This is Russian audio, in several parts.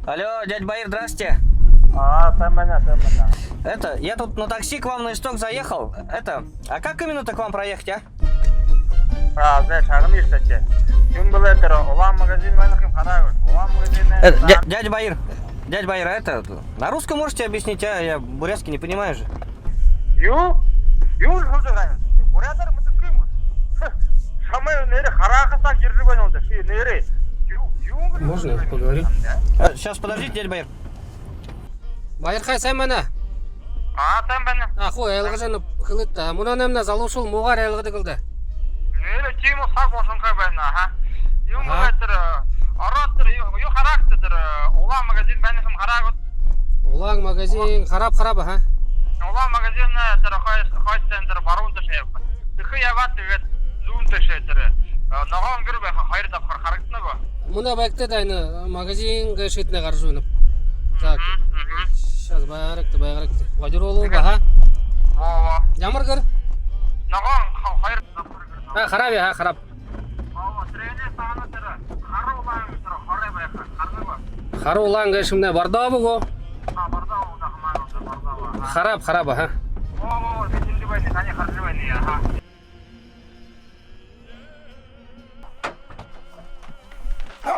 Алло, дядь Баир, здрасте. Сэмэна. Это, я тут на такси к вам на исток заехал. Это, а как именно-то к вам проехать, а? Зэ, шагын иштече. Юн был это, улам магазин вайнахим хадай. Улам магазин. Дядь Баир, а это, на русском можете объяснить, а? Я бурятский не понимаю же. Юн хожа. Бурятар мы тут кем? Самое нере харахаса гиржи банялды. Ши нере. Можно поговорить? Сейчас, подождите, дядь Баир. Байырқай саймана. Сэмэна. Аху элгажаны кылытта. Мунан эмне залушул мугар элгыды кылды. Нере чимо сак ошон кайбайна, ха. Юн был Ага. это, араттыр, ю характыр, улам магазин вайнахим харагот. Улаң магазин харап ха. Улам магазин это хай центр барун тешеп. Тихи яват тегет зун тешетер. Наган гырбе хайр тапкыр характына го. Муна бәкте дайны магазин гашитне гаржуынып. Так. Сейчас байракты. Вадир олу ха. Ва. Ямыр кыр. Наган хайр тапкыр. Харап я, харап. Трене саны тера. Харулан тера харе байка. Харнага. Хару улаң гашимне бардабы го. Барда у дахман барда. Харап ха. Битинди байны тани харжы байны я, ха.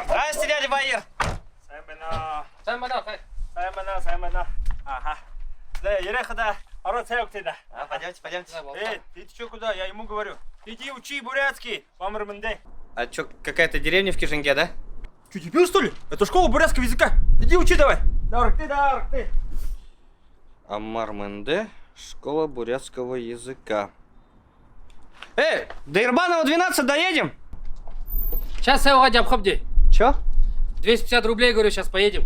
Здрасте, дядя Баир. Саймана. Ага. Да, Ерехада, ород сайоктеда. Пойдемте. Ты чё куда? Я ему говорю. Иди учи бурятский, Амармэнде. А чё, какая-то деревня в Кишинге, да? Чё, дебил, что ли? Это школа бурятского языка. Иди учи давай. Дарк ты. Амар-Менде, школа бурятского языка. До Ирбанова 12 доедем? Сейчас я уходи обхобди. Чё? 250 рублей, говорю, сейчас поедем.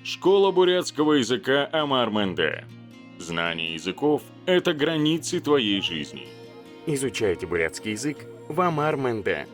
Школа бурятского языка Амар-Менде. Знание языков – это границы твоей жизни. Изучайте бурятский язык в Амар-Менде.